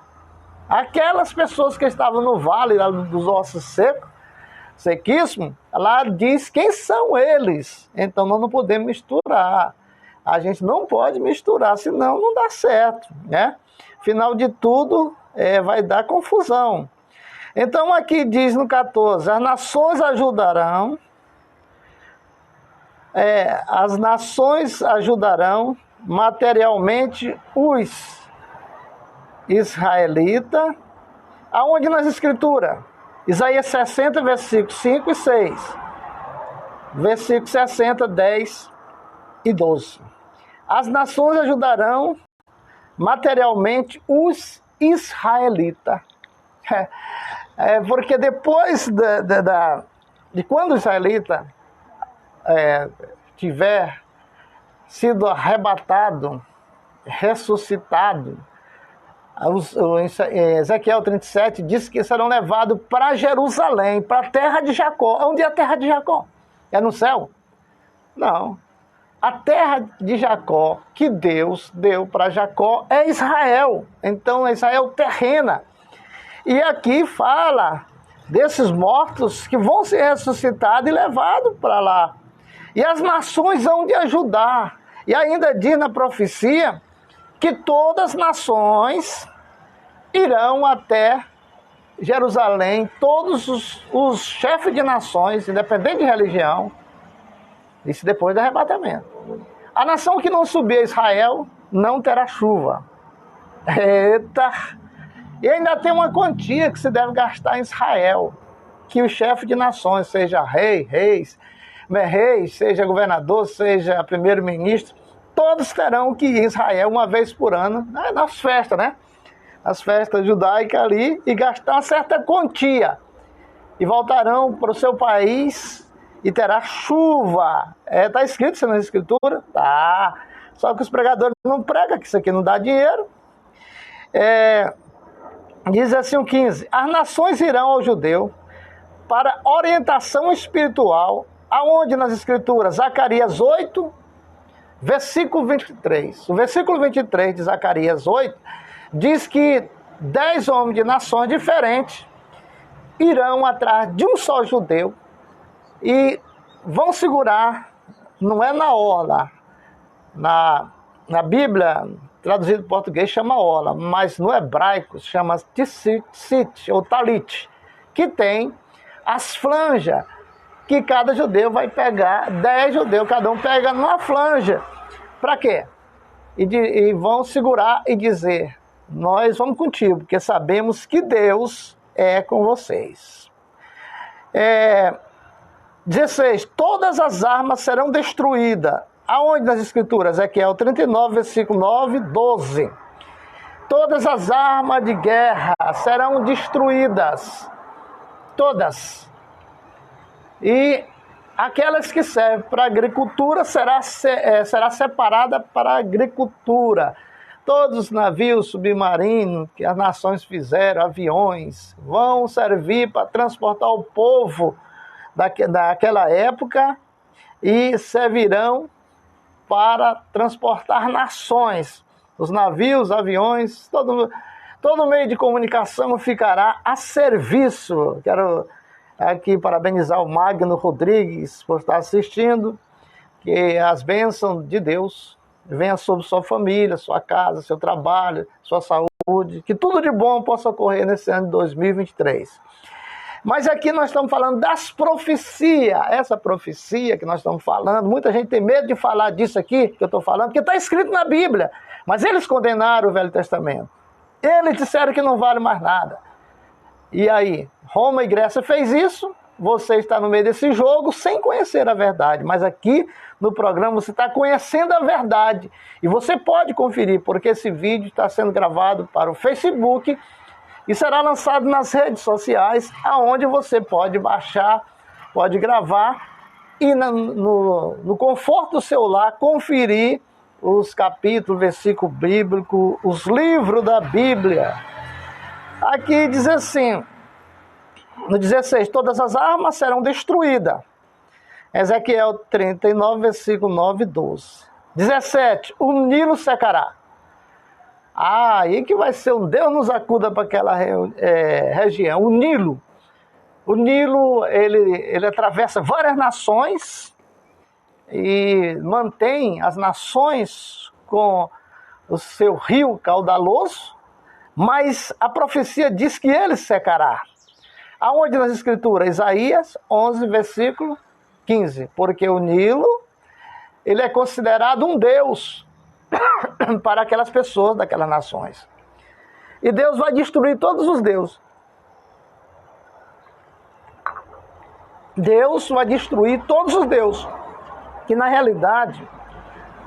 [SPEAKER 1] Aquelas pessoas que estavam no vale dos ossos sequíssimo, lá diz quem são eles. Então nós não podemos misturar. A gente não pode misturar, senão não dá certo, né? Final de tudo, vai dar confusão. Então aqui diz no 14, as nações ajudarão materialmente os israelitas. Aonde nas escrituras? Isaías 60, versículos 5 e 6. Versículo 60, 10 e 12. As nações ajudarão materialmente os israelitas. Porque depois de quando o israelita tiver sido arrebatado, ressuscitado, Ezequiel 37 diz que serão levados para Jerusalém, para a terra de Jacó. Onde é a terra de Jacó? É no céu? Não. A terra de Jacó, que Deus deu para Jacó, é Israel. Então, é Israel terrena. E aqui fala desses mortos que vão ser ressuscitados e levados para lá. E as nações vão de ajudar. E ainda diz na profecia que todas as nações irão até Jerusalém, todos os chefes de nações, independente de religião, isso depois do arrebatamento. A nação que não subir a Israel não terá chuva. Eita! E ainda tem uma quantia que se deve gastar em Israel, que o chefe de nações, seja rei, seja governador, seja primeiro-ministro, todos terão que ir em Israel uma vez por ano, nas festas, né? As festas judaicas ali, e gastar uma certa quantia. E voltarão para o seu país e terá chuva. Está escrito isso na escritura? Tá. Só que os pregadores não pregam que isso aqui não dá dinheiro. Diz assim o 15. As nações irão ao judeu para orientação espiritual. Aonde nas escrituras? Zacarias 8, versículo 23. O versículo 23 de Zacarias 8 diz que 10 homens de nações diferentes irão atrás de um só judeu e vão segurar, não é na orla, na Bíblia, traduzido em português, chama orla, mas no hebraico chama tzitzit, ou talit, que tem as franjas, que cada judeu vai pegar, 10 judeus, cada um pega numa franja. Para quê? E vão segurar e dizer, nós vamos contigo, porque sabemos que Deus é com vocês. 16. Todas as armas serão destruídas. Aonde nas escrituras? Ezequiel 39, versículo 9, 12. Todas as armas de guerra serão destruídas. Todas. E aquelas que servem para a agricultura será separada para a agricultura. Todos os navios submarinos que as nações fizeram, aviões, vão servir para transportar o povo daquela época e servirão para transportar nações. Os navios, aviões, todo meio de comunicação ficará a serviço. Quero aqui parabenizar o Magno Rodrigues por estar assistindo, que as bênçãos de Deus venham sobre sua família, sua casa, seu trabalho, sua saúde, que tudo de bom possa ocorrer nesse ano de 2023. Mas aqui nós estamos falando das profecias. Essa profecia que nós estamos falando, muita gente tem medo de falar disso aqui, que eu estou falando, porque está escrito na Bíblia. Mas eles condenaram o Velho Testamento. Eles disseram que não vale mais nada. E aí, Roma e Grécia fez isso, você está no meio desse jogo sem conhecer a verdade. Mas aqui no programa você está conhecendo a verdade. E você pode conferir, porque esse vídeo está sendo gravado para o Facebook e será lançado nas redes sociais, aonde você pode baixar, pode gravar e no conforto do celular conferir os capítulos, versículo bíblico, os livros da Bíblia. Aqui diz assim, no 16, todas as armas serão destruídas. Ezequiel 39, versículo 9 e 12. 17, o Nilo secará. Aí que vai ser um Deus nos acuda para aquela região. O Nilo, ele atravessa várias nações e mantém as nações com o seu rio caudaloso, mas a profecia diz que ele secará. Aonde nas Escrituras? Isaías 11, versículo 15. Porque o Nilo, ele é considerado um Deus para aquelas pessoas daquelas nações. E Deus vai destruir todos os deuses. Deus vai destruir todos os deuses. Que na realidade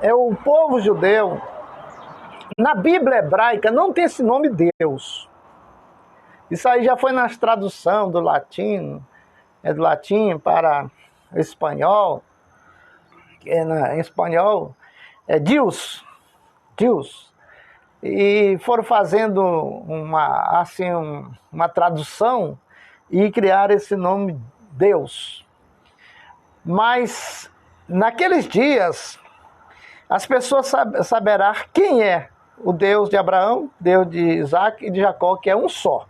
[SPEAKER 1] é o povo judeu. Na Bíblia hebraica não tem esse nome Deus. Isso aí já foi nas traduções do latim para o espanhol. Em espanhol é Deus. E foram fazendo uma tradução e criaram esse nome Deus. Mas naqueles dias as pessoas saberão quem é o Deus de Abraão, Deus de Isaac e de Jacó, que é um só.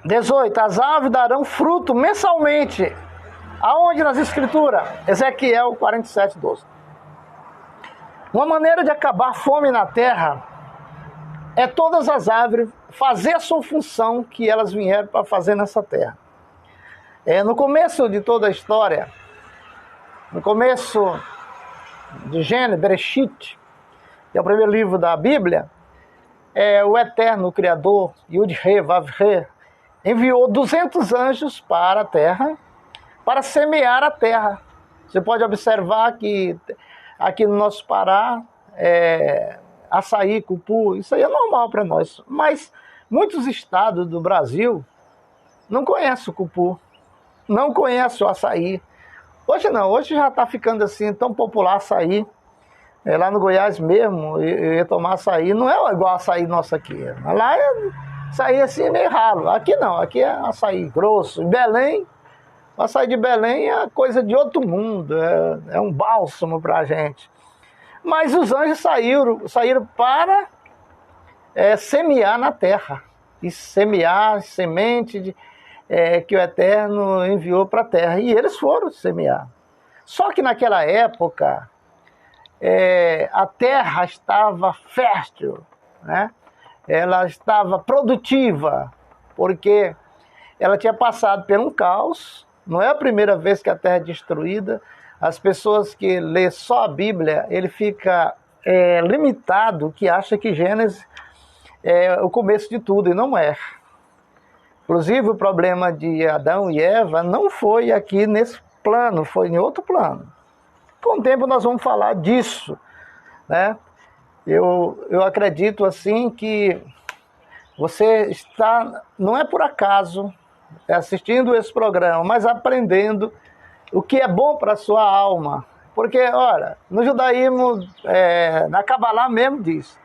[SPEAKER 1] 18. As árvores darão fruto mensalmente. Aonde nas Escrituras? Ezequiel 47, 12. Uma maneira de acabar a fome na terra é todas as árvores fazer a sua função que elas vieram para fazer nessa terra. No começo de toda a história, no começo de Gênesis, Bereshit, que é o primeiro livro da Bíblia, o eterno Criador, Yud-He, Vav-He, enviou 200 anjos para a terra, para semear a terra. Você pode observar que aqui no nosso Pará, açaí, cupu, isso aí é normal para nós. Mas muitos estados do Brasil não conhecem o cupu, não conhecem o açaí. Hoje não, hoje já está ficando assim tão popular açaí. Lá no Goiás mesmo, eu ia tomar açaí, não é igual açaí nosso aqui. Lá é açaí assim meio ralo. Aqui não, aqui é açaí grosso. Em Belém, o açaí de Belém é coisa de outro mundo, é um bálsamo para a gente. Mas os anjos saíram para semear na terra. E semear semente que o Eterno enviou para a terra. E eles foram semear. Só que naquela época, a terra estava fértil, né? Ela estava produtiva, porque ela tinha passado por um caos. Não é a primeira vez que a terra é destruída. As pessoas que lê só a Bíblia, ele fica limitado, que acha que Gênesis é o começo de tudo, e não é. Inclusive, o problema de Adão e Eva não foi aqui nesse plano, foi em outro plano. Com o tempo nós vamos falar disso, né? Eu acredito assim que você está, não é por acaso, assistindo esse programa, mas aprendendo o que é bom para a sua alma. Porque, olha, no judaísmo, na Cabalá mesmo diz,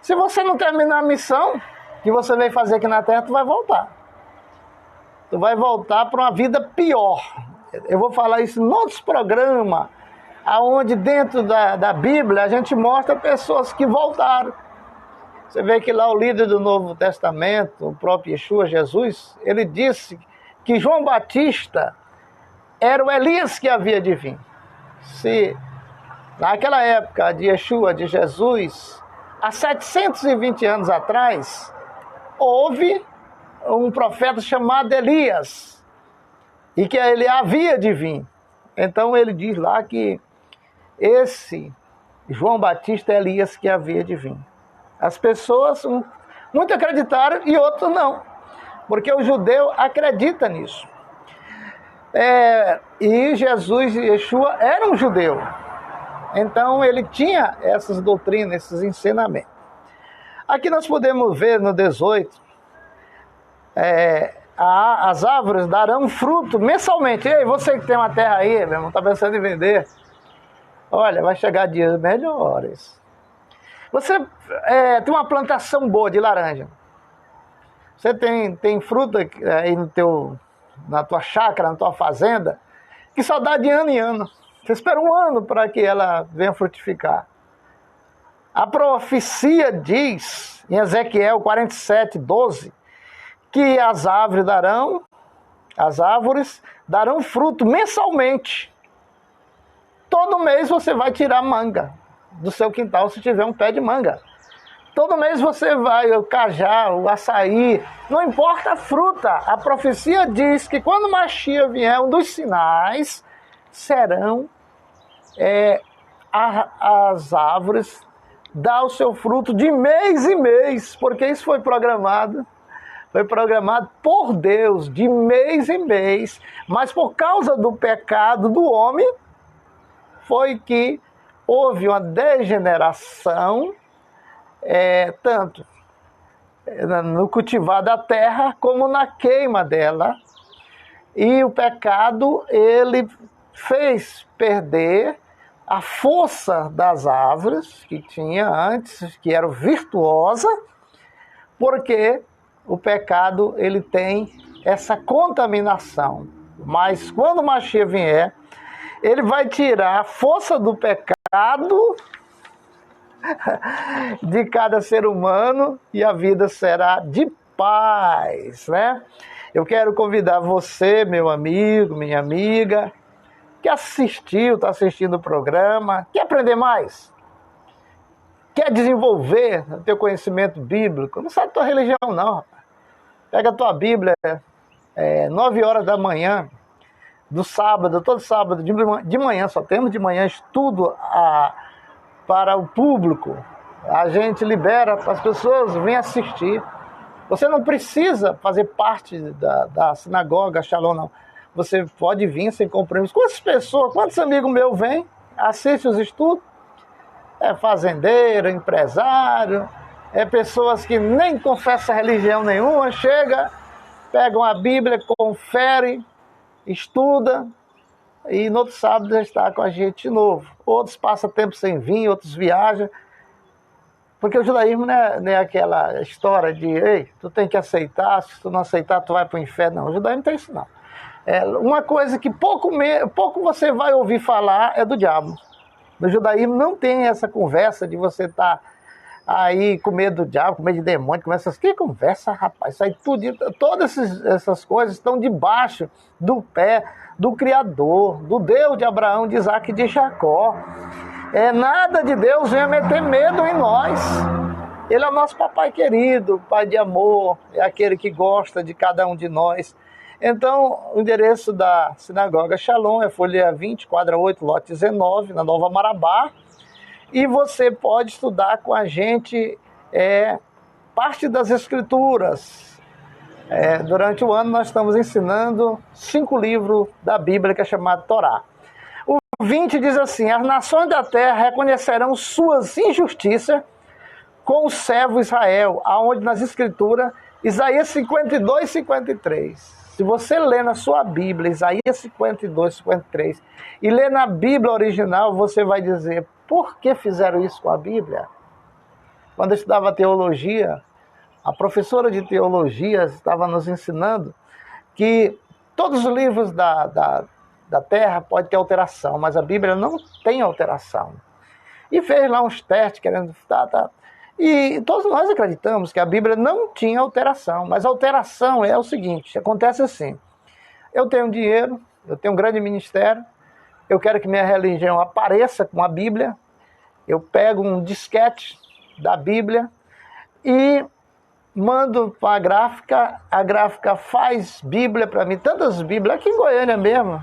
[SPEAKER 1] se você não terminar a missão que você veio fazer aqui na Terra, tu vai voltar. Tu vai voltar para uma vida pior. Eu vou falar isso em outros programas, onde dentro da Bíblia a gente mostra pessoas que voltaram. Você vê que lá o líder do Novo Testamento, o próprio Yeshua, Jesus, ele disse que João Batista era o Elias que havia de vir. Se naquela época de Yeshua, de Jesus, há 720 anos atrás, houve um profeta chamado Elias, e que ele havia de vir. Então ele diz lá que esse João Batista é Elias que havia de vir. As pessoas, muitos acreditaram e outros não, porque o judeu acredita nisso. E Jesus, Yeshua, era um judeu. Então ele tinha essas doutrinas, esses ensinamentos. Aqui nós podemos ver no 18, as árvores darão fruto mensalmente. Ei, você que tem uma terra aí, meu irmão, está pensando em vender, olha, vai chegar dias melhores. Você tem uma plantação boa de laranja. Você tem fruta aí na tua chácara, na tua fazenda, que só dá de ano em ano. Você espera um ano para que ela venha frutificar. A profecia diz, em Ezequiel 47:12, que as árvores darão fruto mensalmente. Todo mês você vai tirar manga do seu quintal se tiver um pé de manga. Todo mês você vai, o cajá, o açaí, não importa a fruta. A profecia diz que quando o Mashiach vier, um dos sinais serão as árvores dar o seu fruto de mês em mês, porque isso foi programado por Deus, de mês em mês, mas por causa do pecado do homem, foi que houve uma degeneração, tanto no cultivar da terra, como na queima dela, e o pecado, ele fez perder a força das árvores que tinha antes, que era virtuosa, porque o pecado ele tem essa contaminação. Mas quando o Mashiach vier, ele vai tirar a força do pecado de cada ser humano e a vida será de paz, né? Eu quero convidar você, meu amigo, minha amiga, que está assistindo o programa, quer aprender mais? Quer desenvolver o teu conhecimento bíblico? Não sabe tua religião não, rapaz. Pega a tua Bíblia, 9 horas da manhã, do sábado, todo sábado, de manhã, só temos de manhã estudo para o público. A gente libera para as pessoas, vêm assistir. Você não precisa fazer parte da sinagoga Shalom, não. Você pode vir sem compromisso. Quantos amigos meus vêm, assistem os estudos? Fazendeiro, empresário, pessoas que nem confessam religião nenhuma, chega, pegam a Bíblia, confere, estuda, e no outro sábado já está com a gente de novo. Outros passam tempo sem vir, outros viajam, porque o judaísmo não é aquela história de, ei, tu tem que aceitar, se tu não aceitar, tu vai para o inferno. Não, o judaísmo não tem isso não. Uma coisa que pouco você vai ouvir falar é do diabo. No judaísmo não tem essa conversa de você estar aí com medo do diabo, com medo de demônio, que conversa, rapaz, isso aí tudo, todas essas coisas estão debaixo do pé do Criador, do Deus de Abraão, de Isaac e de Jacó. Nada de Deus venha meter medo em nós. Ele é o nosso papai querido, pai de amor, é aquele que gosta de cada um de nós. Então, o endereço da Sinagoga Shalom é folha 20, quadra 8, lote 19, na Nova Marabá. E você pode estudar com a gente parte das Escrituras. Durante o ano nós estamos ensinando 5 livros da Bíblia, que é chamado Torá. O 20 diz assim: as nações da terra reconhecerão suas injustiças com o servo Israel, aonde nas Escrituras, Isaías 52, 53. Se você ler na sua Bíblia, Isaías 52, 53, e ler na Bíblia original, você vai dizer, por que fizeram isso com a Bíblia? Quando eu estudava teologia, a professora de teologia estava nos ensinando que todos os livros da terra podem ter alteração, mas a Bíblia não tem alteração. E fez lá uns testes querendo... E todos nós acreditamos que a Bíblia não tinha alteração, mas a alteração é o seguinte, acontece assim: eu tenho dinheiro, eu tenho um grande ministério, eu quero que minha religião apareça com a Bíblia, eu pego um disquete da Bíblia e mando para a gráfica faz Bíblia para mim, tantas Bíblias, aqui em Goiânia mesmo,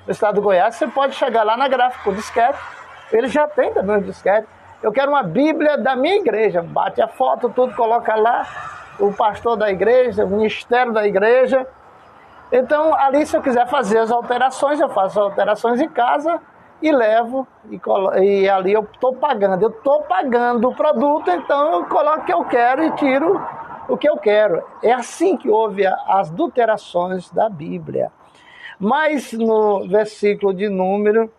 [SPEAKER 1] no estado do Goiás, você pode chegar lá na gráfica, o disquete, ele já tem também o disquete. Eu quero uma Bíblia da minha igreja, bate a foto, tudo, coloca lá, o pastor da igreja, o ministério da igreja. Então, ali, se eu quiser fazer as alterações, eu faço as alterações em casa e levo, e ali eu estou pagando. Eu estou pagando o produto, então eu coloco o que eu quero e tiro o que eu quero. É assim que houve as adulterações da Bíblia. Mas no versículo de número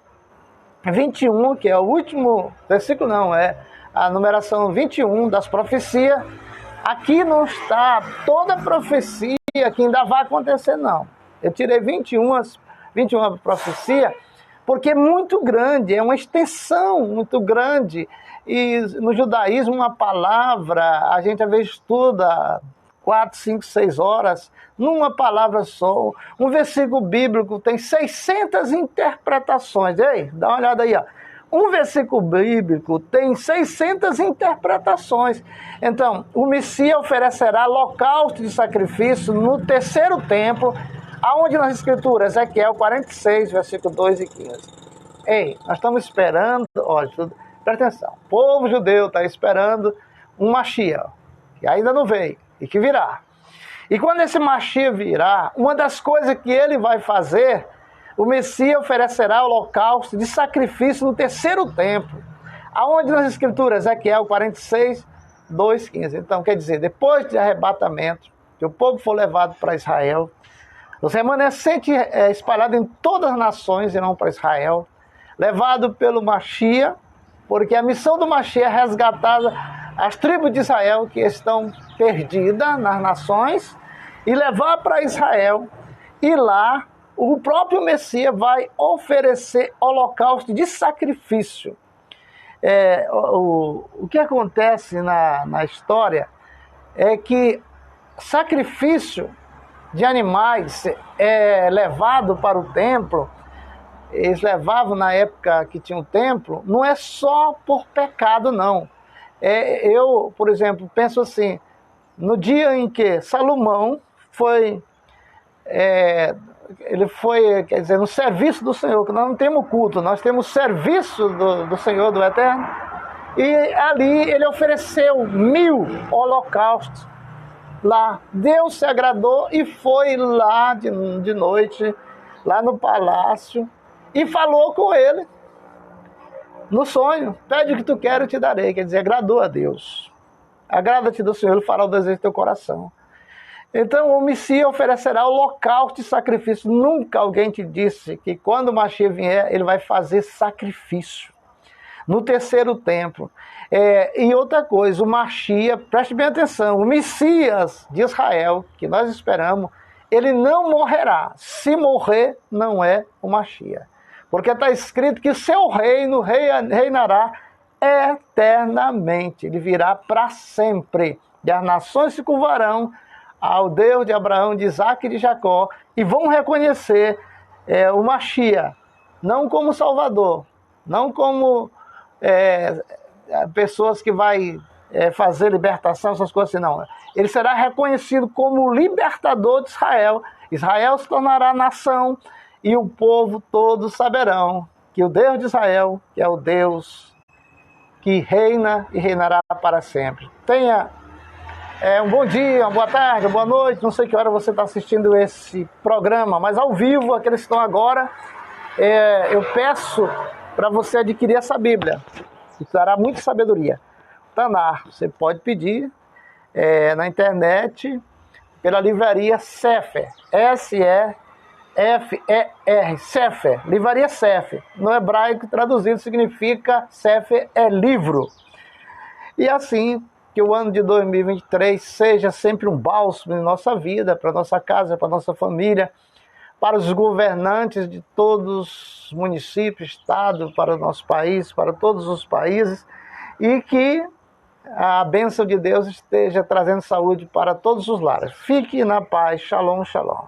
[SPEAKER 1] 21, que é o último versículo, não, é a numeração 21 das profecias, aqui não está toda a profecia que ainda vai acontecer, não. Eu tirei 21 profecias, porque é muito grande, é uma extensão muito grande. E no judaísmo, uma palavra, a gente às vezes estuda 4, 5, 6 horas, numa palavra só. Um versículo bíblico tem 600 interpretações. Ei, dá uma olhada aí, ó. Um versículo bíblico tem 600 interpretações. Então, o Messias oferecerá holocausto de sacrifício no terceiro templo, aonde nas Escrituras, Ezequiel 46, versículo 2 e 15. Ei, nós estamos esperando, olha, presta atenção, o povo judeu está esperando um Mashiach, que ainda não veio, e que virá. E quando esse Mashiach virá, uma das coisas que ele vai fazer, o Messias oferecerá holocausto de sacrifício no terceiro templo, aonde nas Escrituras, Ezequiel 46, 2, 15. Então, quer dizer, depois de arrebatamento, que o povo for levado para Israel, os remanescentes espalhados em todas as nações irão para Israel, levado pelo Mashiach, porque a missão do Mashiach é resgatar as tribos de Israel que estão perdidas nas nações e levar para Israel. E lá, o próprio Messias vai oferecer holocausto de sacrifício. O que acontece na história é que sacrifício de animais é levado para o templo. Eles levavam na época que tinha o templo, não é só por pecado, não. Eu, por exemplo, penso assim, no dia em que Salomão foi, ele foi, quer dizer, no serviço do Senhor, que nós não temos culto, nós temos serviço do Senhor, do Eterno, e ali ele ofereceu 1000 holocaustos lá. Deus se agradou e foi lá de noite, lá no palácio, e falou com ele no sonho: pede o que tu queres, eu te darei. Quer dizer, agradou a Deus. Agrada-te do Senhor, ele fará o desejo do teu coração. Então, o Messias oferecerá holocausto de sacrifício. Nunca alguém te disse que quando o Mashiach vier, ele vai fazer sacrifício no terceiro templo. E outra coisa, o Mashiach, preste bem atenção, o Messias de Israel, que nós esperamos, ele não morrerá. Se morrer, não é o Mashiach. Porque está escrito que seu reino reinará eternamente. Ele virá para sempre. E as nações se curvarão ao Deus de Abraão, de Isaac e de Jacó, e vão reconhecer o Mashiach, não como Salvador, não como pessoas que vai fazer libertação, essas coisas assim, não. Ele será reconhecido como o libertador de Israel. Israel se tornará nação, e o povo todos saberão que o Deus de Israel, que é o Deus que reina e reinará para sempre. Tenha um bom dia, uma boa tarde, uma boa noite, não sei que hora você está assistindo esse programa, mas ao vivo, aqueles que estão agora, eu peço para você adquirir essa Bíblia, que dará muita sabedoria. Tanar, você pode pedir na internet, pela livraria Sefer, Sefer, Sefer, livraria Sefer. No hebraico, traduzido, significa Sefer é livro. E assim, que o ano de 2023 seja sempre um bálsamo em nossa vida, para nossa casa, para nossa família, para os governantes de todos os municípios, estado, para o nosso país, para todos os países, e que a bênção de Deus esteja trazendo saúde para todos os lares. Fique na paz. Shalom, shalom.